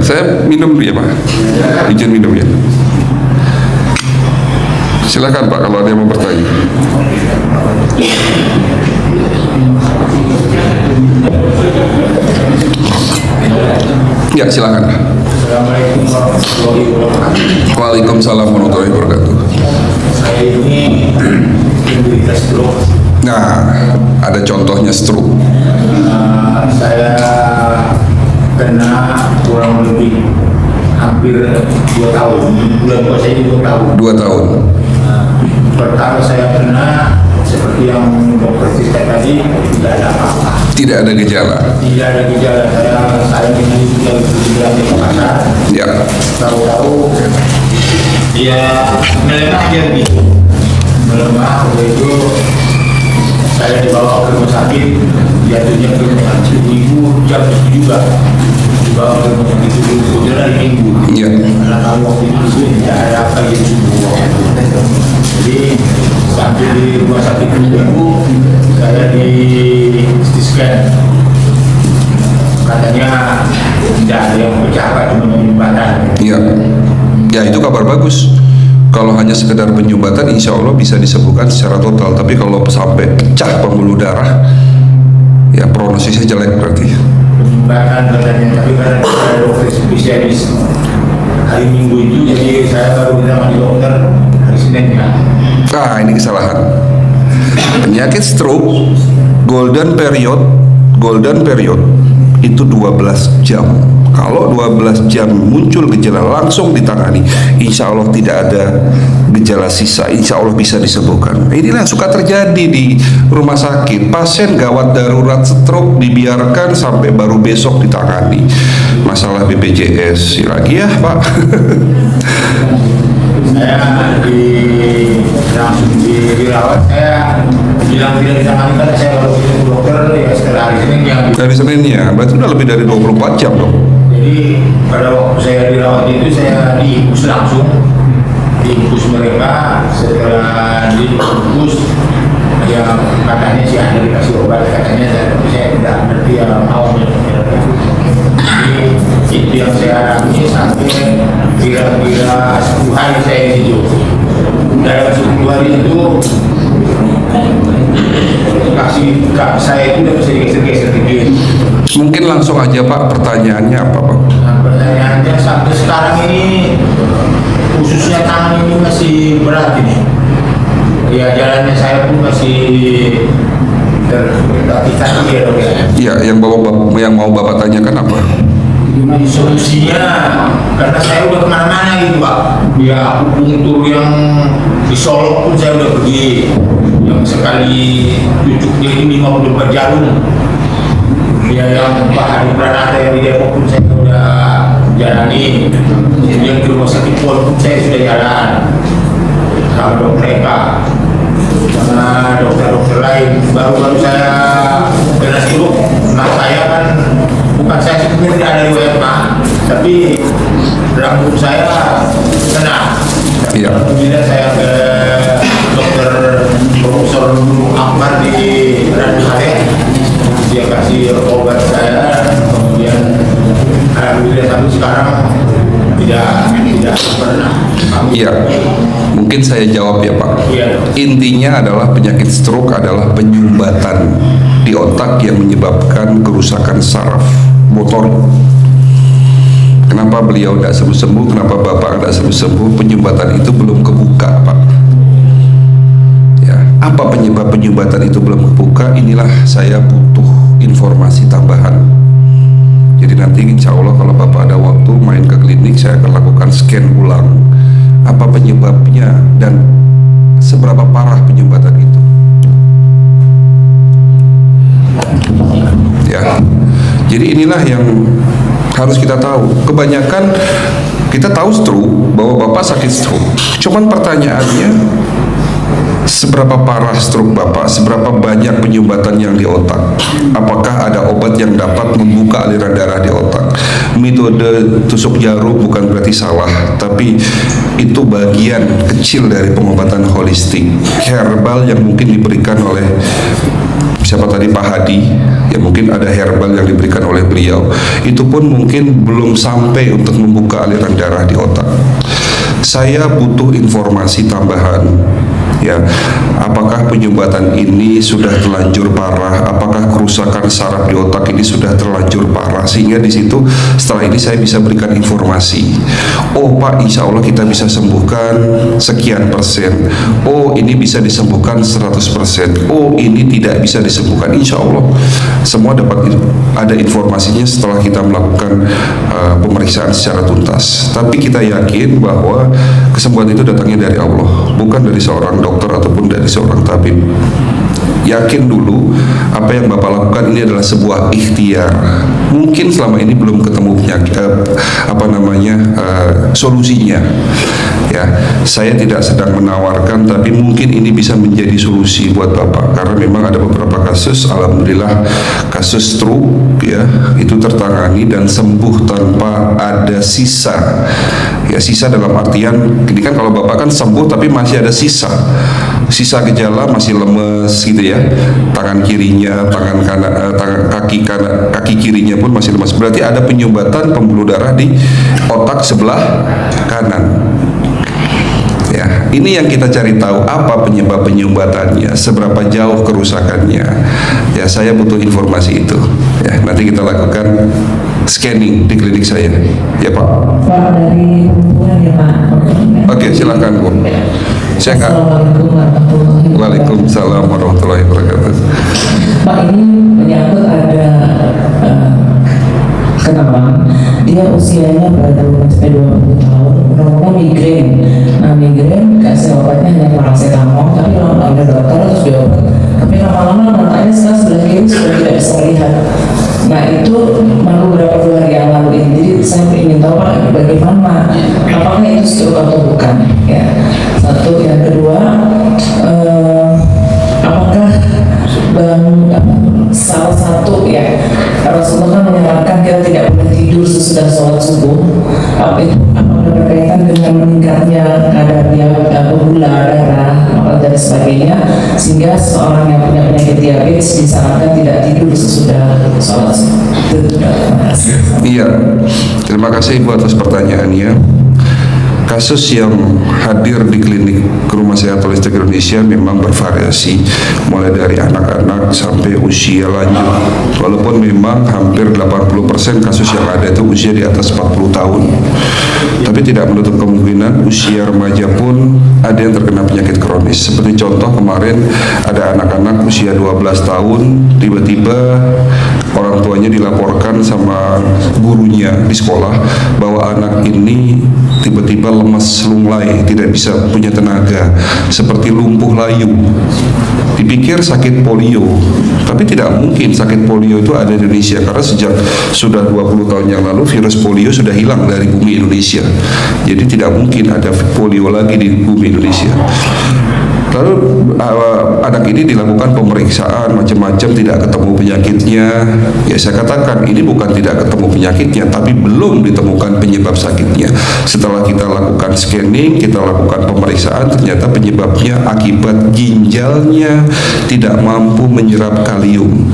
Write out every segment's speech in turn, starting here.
saya minum dulu ya Pak. Izin minum ya. Silakan Pak kalau ada yang mau bertanya. Ya silakan. Assalamualaikum warahmatullahi wabarakatuh. Waalaikumsalam warahmatullahi wabarakatuh. Saya ini menderita stroke. Nah, ada contohnya stroke. Saya kena kurang lebih hampir 2 tahun. Bulan puasa ini 2 tahun. 2 tahun. Pertama saya kena seperti yang dokter cerita tadi, tidak ada apa-apa. Tidak ada gejala. Tidak ada gejala. Saya ini sudah berjalan di pasar. Ya. Tahu-tahu dia melemah dia gitu. Melemah, itu saya dibawa ke rumah sakit, jatuhnya ke rumah sakit ibu jam itu juga dibawa ke rumah sakit itu kemudian hari Minggu. Iya. Karena kalau waktu itu tidak ada apa gitu. Jadi sampai di rumah sakit Minggu saya di CT scan, katanya tidak ada yang pecah, cuma penyumbatan. Iya. Ya itu kabar bagus. Kalau hanya sekedar penyumbatan, insya Allah bisa disembuhkan secara total. Tapi kalau sampai pecah pembuluh darah, ya prognosisnya jelek berarti. Penyumbatan katanya, tapi karena saya dokter spesialis hari Minggu itu, jadi saya baru ditangani dokter hari Senin ya. Nah ini kesalahan. Penyakit stroke golden period itu 12 jam. Kalau 12 jam muncul gejala langsung ditangani, insya Allah tidak ada gejala sisa, insya Allah bisa disembuhkan. Inilah yang suka terjadi di rumah sakit. Pasien gawat darurat stroke dibiarkan sampai baru besok ditangani. Masalah BPJS lagi ya Pak. Saya langsung dirawat, saya bilang tidak ditangani karena saya baru ketemu dokter ya setelah hari Senin yang Dari Seninnya, berarti udah lebih dari 24 jam dong. jadi pada waktu saya dirawat itu saya diinfus langsung, diinfus mereka. Setelah diinfus ya katanya sih ada dikasih obat, katanya saya tidak ngerti yang awalnya. Jadi itu yang saya alami sampai kira-kira 10 hari saya hidup. Dalam 10 hari itu kaki saya itu udah bisa digeser-geser dikit. Mungkin langsung aja Pak, pertanyaannya apa Pak? Nah, pertanyaannya sampai sekarang ini khususnya tangan ini masih berat ini. Ya jalannya saya pun masih tertatih-tatih ya dok ya. Iya, yang mau Bapak tanyakan apa? Gimana solusinya? Karena saya udah kemana-mana gitu Pak. Ya akupunktur yang di Solo pun saya udah pergi. Yang sekali cucuk dia ini 54 jarum. Ya yang Pak Hadi Pranata yang di Depok pun saya sudah jalani. Kemudian di rumah sakit pun saya sudah jalan. Kalau dokter Eka sama dokter-dokter lain, baru-baru saya kena stroke. Nah saya kan bukan saya sebenarnya tidak ada riwayat mah, tapi rambut saya kena. Iya. Kemudian saya ke dokter Profesor Akbar di Randuhare, dia kasih obat saya, kemudian alhamdulillah sampai sekarang tidak pernah. Iya, mungkin saya jawab ya Pak. Iya. Intinya adalah penyakit stroke adalah penyumbatan di otak yang menyebabkan kerusakan saraf motor. Kenapa beliau tidak sembuh-sembuh? Kenapa Bapak tidak sembuh-sembuh? Penyumbatan itu belum kebuka Pak. Ya, apa penyebab penyumbatan itu belum kebuka? Inilah saya butuh informasi tambahan. Jadi nanti insya Allah kalau Bapak ada waktu main ke klinik, saya akan lakukan scan ulang apa penyebabnya dan seberapa parah penyumbatan itu. Ya, jadi inilah yang harus kita tahu. Kebanyakan kita tahu stroke, bahwa Bapak sakit stroke. Cuman pertanyaannya, seberapa parah stroke Bapak, seberapa banyak penyumbatan yang di otak, apakah ada obat yang dapat membuka aliran darah di otak. Metode tusuk jarum bukan berarti salah, tapi itu bagian kecil dari pengobatan holistik herbal yang mungkin diberikan oleh siapa tadi, Pak Hadi Ya mungkin ada herbal yang diberikan oleh beliau. Itu pun mungkin belum sampai untuk membuka aliran darah di otak. Saya butuh informasi tambahan. Ya, apakah penyumbatan ini sudah terlanjur parah? Apakah kerusakan saraf di otak ini sudah terlanjur parah? Sehingga di situ setelah ini saya bisa berikan informasi. Oh Pak, insya Allah kita bisa sembuhkan sekian persen. Oh ini bisa disembuhkan 100%. Oh ini tidak bisa disembuhkan. Insya Allah semua dapat ada informasinya setelah kita melakukan pemeriksaan secara tuntas. Tapi kita yakin bahwa kesembuhan itu datangnya dari Allah, bukan dari seorang dokter ataupun dari seorang tabib. Yakin dulu apa yang Bapak lakukan ini adalah sebuah ikhtiar. Mungkin selama ini belum ketemu solusinya. Ya, saya tidak sedang menawarkan, tapi mungkin ini bisa menjadi solusi buat Bapak, karena memang ada beberapa kasus, alhamdulillah kasus stroke ya itu tertangani dan sembuh tanpa ada sisa. Ya sisa dalam artian ini kan kalau Bapak kan sembuh tapi masih ada sisa gejala, masih lemes gitu ya, tangan kirinya, kaki kirinya pun masih lemes. Berarti ada penyumbatan pembuluh darah di otak sebelah kanan. Ya, ini yang kita cari tahu, apa penyebab penyumbatannya, seberapa jauh kerusakannya. Ya, saya butuh informasi itu. Ya, nanti kita lakukan scanning di klinik saya. Ya Pak. Pak dari hubungan ya Pak. Oke, silakan Bu. Saya nggak. Assalamualaikum warahmatullahi wabarakatuh. Waalaikumsalam warahmatullahi wabarakatuh. Pak, ini menyangkut ada kenalan, dia usianya baru sampai 20 tahun, nomornya migrain. Nah migrain kasih obatnya hanya paracetamol, tapi lama ada dokter terus diobat, tapi lama-lama matanya sebelah kiri sudah tidak bisa melihat. Nah itu baru beberapa bulan yang lalu ini, jadi saya ingin tahu Pak bagaimana, apakah itu stroke atau bukan? Ya, satu. Yang kedua, apakah salah satu ya Rasulullah menyarankan kita tidak boleh tidur sesudah sholat subuh, apakah berkaitan dengan meningkatnya kadarnya gula darah dan sebagainya, sehingga seorang yang punya penyakit diabetes disarankan tidak tidur sesudah sholat subuh. Iya, terima kasih Ibu atas pertanyaannya. Kasus yang hadir di klinik Rumah Sehat Holistik Indonesia memang bervariasi, mulai dari anak-anak sampai usia lanjut. Walaupun memang hampir 80% kasus yang ada itu usia di atas 40 tahun. Tapi tidak menutup kemungkinan usia remaja pun ada yang terkena penyakit kronis. Seperti contoh kemarin ada anak-anak usia 12 tahun, tiba-tiba orang tuanya dilaporkan sama gurunya di sekolah bahwa anak ini tiba-tiba lemas lunglai, tidak bisa punya tenaga, seperti lumpuh layu. Dipikir sakit polio, tapi tidak mungkin sakit polio itu ada di Indonesia, karena sejak sudah 20 tahun yang lalu virus polio sudah hilang dari bumi Indonesia. Jadi tidak mungkin ada polio lagi di bumi Indonesia. Lalu anak ini dilakukan pemeriksaan macam-macam, tidak ketemu penyakitnya. Ya saya katakan ini bukan tidak ketemu penyakitnya, tapi belum ditemukan penyebab sakitnya. Setelah kita lakukan scanning, kita lakukan pemeriksaan, ternyata penyebabnya akibat ginjalnya tidak mampu menyerap kalium.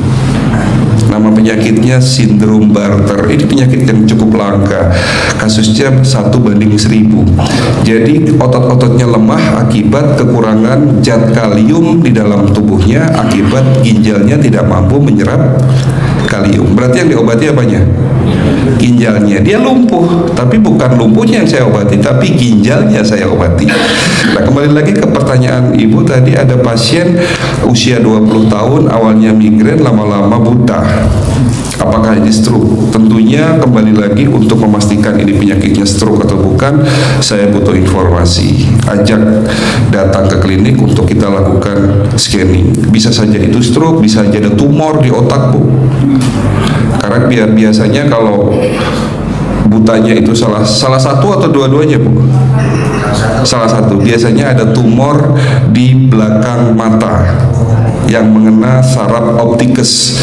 Nama penyakitnya sindrom Bartter. Ini penyakit yang cukup langka. Kasusnya 1:1000. Jadi otot-ototnya lemah akibat kekurangan zat kalium di dalam tubuhnya, akibat ginjalnya tidak mampu menyerap kalium. Berarti yang diobati apanya? Ginjalnya. Dia lumpuh, tapi bukan lumpuhnya yang saya obati, tapi ginjalnya saya obati. Nah, kembali lagi ke pertanyaan Ibu tadi, ada pasien usia 20 tahun, awalnya migrain, lama-lama buta. Apakah ini stroke? Tentunya kembali lagi untuk memastikan ini penyakitnya stroke atau bukan, saya butuh informasi. Ajak datang ke klinik untuk kita lakukan scanning. Bisa saja itu stroke, bisa saja ada tumor di otak, Bu. Karena biasanya kalau butanya itu salah satu atau dua-duanya, Bu? Salah satu. Biasanya ada tumor di belakang mata yang mengena saraf optikus.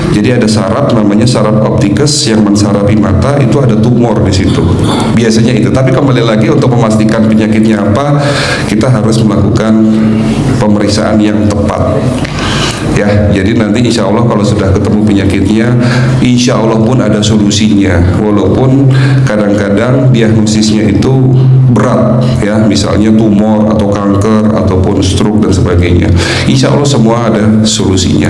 Jadi ada saraf namanya saraf optikus yang mensarapi mata, itu ada tumor di situ. Biasanya itu. Tapi kembali lagi untuk memastikan penyakitnya apa, kita harus melakukan pemeriksaan yang tepat. ya. Jadi nanti insya Allah kalau sudah ketemu penyakitnya, insya Allah pun ada solusinya. Walaupun kadang-kadang diagnosisnya itu berat ya, misalnya tumor atau kanker ataupun stroke dan sebagainya. Insya Allah semua ada solusinya.